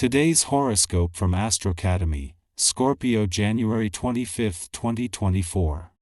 Today's horoscope from Astrocademy, Scorpio January 25, 2024.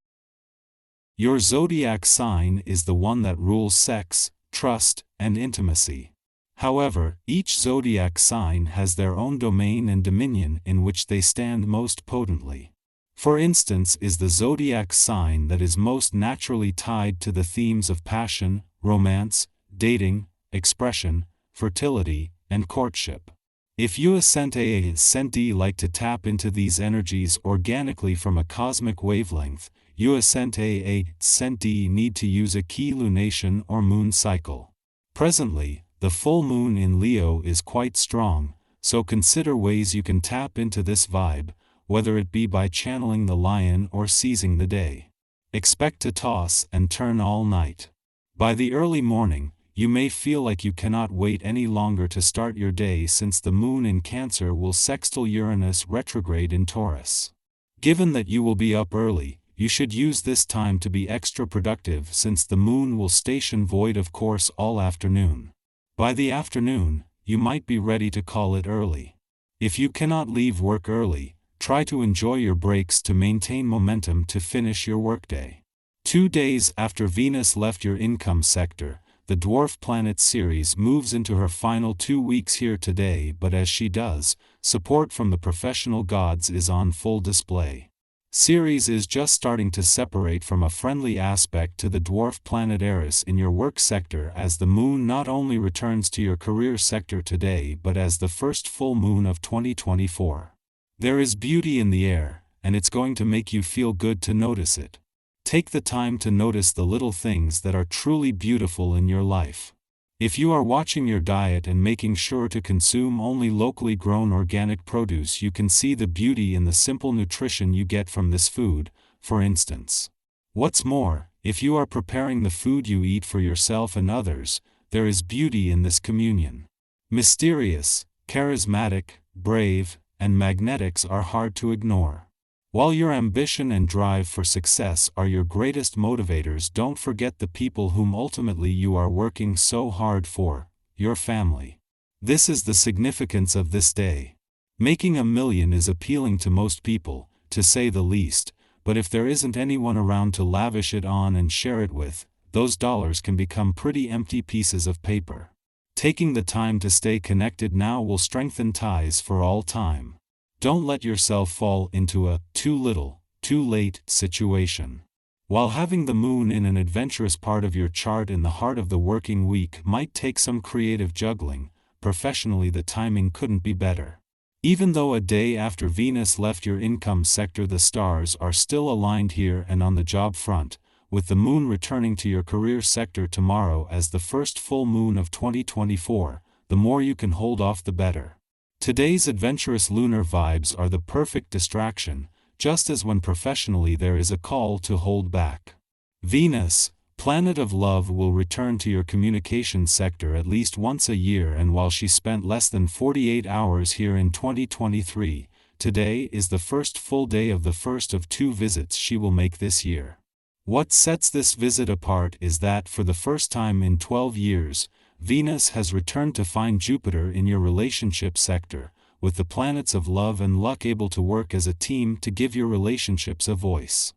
Your zodiac sign is the one that rules sex, trust, and intimacy. However, each zodiac sign has their own domain and dominion in which they stand most potently. For instance, is the zodiac sign that is most naturally tied to the themes of passion, romance, dating, expression, fertility, and courtship. If you ascendant like to tap into these energies organically from a cosmic wavelength, you ascendant need to use a key lunation or moon cycle. Presently, the full moon in Leo is quite strong, so consider ways you can tap into this vibe, whether it be by channeling the lion or seizing the day. Expect to toss and turn all night. By the early morning, you may feel like you cannot wait any longer to start your day since the moon in Cancer will sextile Uranus retrograde in Taurus. Given that you will be up early, you should use this time to be extra productive since the moon will station void of course all afternoon. By the afternoon, you might be ready to call it early. If you cannot leave work early, try to enjoy your breaks to maintain momentum to finish your workday. 2 days after Venus left your income sector, the dwarf planet Ceres moves into her final 2 weeks here today, but as she does, support from the professional gods is on full display. Ceres is just starting to separate from a friendly aspect to the dwarf planet Eris in your work sector as the moon not only returns to your career sector today but as the first full moon of 2024. There is beauty in the air, and it's going to make you feel good to notice it. Take the time to notice the little things that are truly beautiful in your life. If you are watching your diet and making sure to consume only locally grown organic produce, you can see the beauty in the simple nutrition you get from this food, for instance. What's more, if you are preparing the food you eat for yourself and others, there is beauty in this communion. Mysterious, charismatic, brave, and magnetics are hard to ignore. While your ambition and drive for success are your greatest motivators, don't forget the people whom ultimately you are working so hard for, your family. This is the significance of this day. Making $1 million is appealing to most people, to say the least, but if there isn't anyone around to lavish it on and share it with, those dollars can become pretty empty pieces of paper. Taking the time to stay connected now will strengthen ties for all time. Don't let yourself fall into a too little, too late situation. While having the moon in an adventurous part of your chart in the heart of the working week might take some creative juggling, professionally the timing couldn't be better. Even though a day after Venus left your income sector, the stars are still aligned here and on the job front, with the moon returning to your career sector tomorrow as the first full moon of 2024, the more you can hold off the better. Today's adventurous lunar vibes are the perfect distraction, just as when professionally there is a call to hold back. Venus, planet of love, will return to your communication sector at least once a year, and while she spent less than 48 hours here in 2023, today is the first full day of the first of 2 visits she will make this year. What sets this visit apart is that for the first time in 12 years, Venus has returned to find Jupiter in your relationship sector, with the planets of love and luck able to work as a team to give your relationships a voice.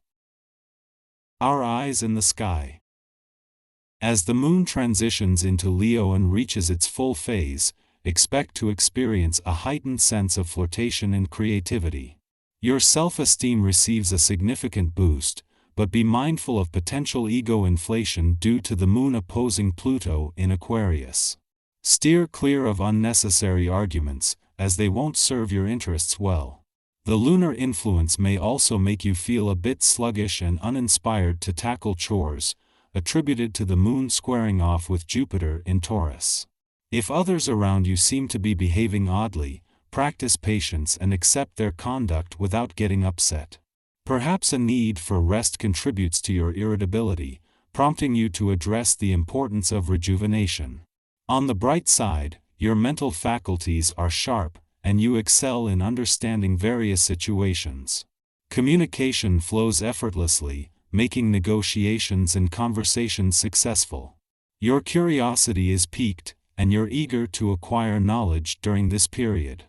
Our eyes in the sky. As the moon transitions into Leo and reaches its full phase, expect to experience a heightened sense of flirtation and creativity. Your self-esteem receives a significant boost, but be mindful of potential ego inflation due to the moon opposing Pluto in Aquarius. Steer clear of unnecessary arguments, as they won't serve your interests well. The lunar influence may also make you feel a bit sluggish and uninspired to tackle chores, attributed to the moon squaring off with Jupiter in Taurus. If others around you seem to be behaving oddly, practice patience and accept their conduct without getting upset. Perhaps a need for rest contributes to your irritability, prompting you to address the importance of rejuvenation. On the bright side, your mental faculties are sharp, and you excel in understanding various situations. Communication flows effortlessly, making negotiations and conversations successful. Your curiosity is piqued, and you're eager to acquire knowledge during this period.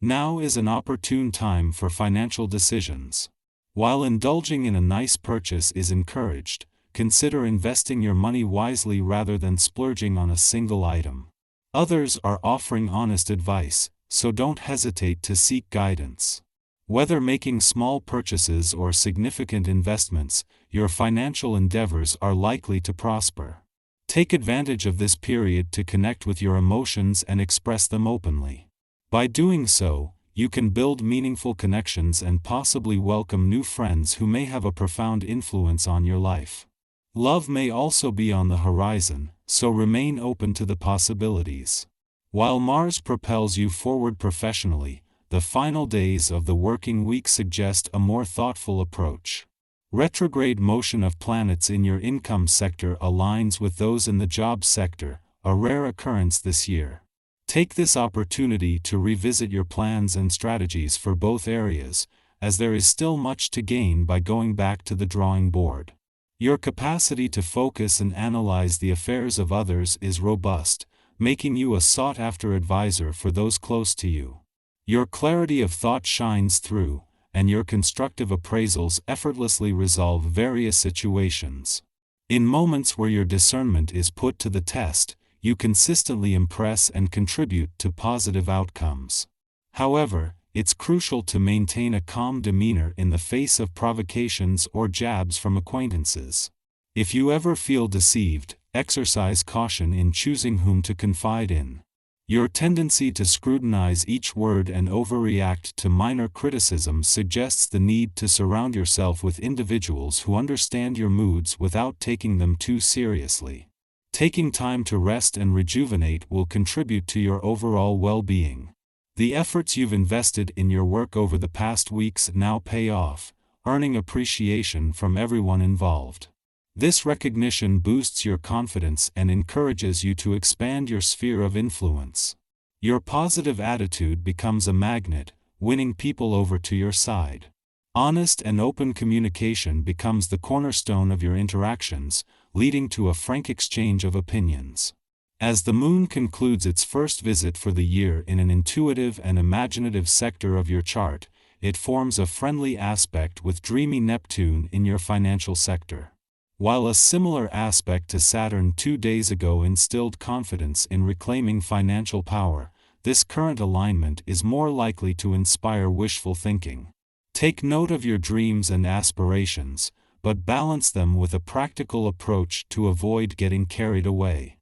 Now is an opportune time for financial decisions. While indulging in a nice purchase is encouraged, consider investing your money wisely rather than splurging on a single item. Others are offering honest advice, so don't hesitate to seek guidance. Whether making small purchases or significant investments, your financial endeavors are likely to prosper. Take advantage of this period to connect with your emotions and express them openly. By doing so, you can build meaningful connections and possibly welcome new friends who may have a profound influence on your life. Love may also be on the horizon, so remain open to the possibilities. While Mars propels you forward professionally, the final days of the working week suggest a more thoughtful approach. Retrograde motion of planets in your income sector aligns with those in the job sector, a rare occurrence this year. Take this opportunity to revisit your plans and strategies for both areas, as there is still much to gain by going back to the drawing board. Your capacity to focus and analyze the affairs of others is robust, making you a sought-after advisor for those close to you. Your clarity of thought shines through, and your constructive appraisals effortlessly resolve various situations. In moments where your discernment is put to the test, you consistently impress and contribute to positive outcomes. However, it's crucial to maintain a calm demeanor in the face of provocations or jabs from acquaintances. If you ever feel deceived, exercise caution in choosing whom to confide in. Your tendency to scrutinize each word and overreact to minor criticisms suggests the need to surround yourself with individuals who understand your moods without taking them too seriously. Taking time to rest and rejuvenate will contribute to your overall well-being. The efforts you've invested in your work over the past weeks now pay off, earning appreciation from everyone involved. This recognition boosts your confidence and encourages you to expand your sphere of influence. Your positive attitude becomes a magnet, winning people over to your side. Honest and open communication becomes the cornerstone of your interactions, leading to a frank exchange of opinions. As the moon concludes its first visit for the year in an intuitive and imaginative sector of your chart, it forms a friendly aspect with dreamy Neptune in your financial sector. While a similar aspect to Saturn 2 days ago instilled confidence in reclaiming financial power, this current alignment is more likely to inspire wishful thinking. Take note of your dreams and aspirations, but balance them with a practical approach to avoid getting carried away.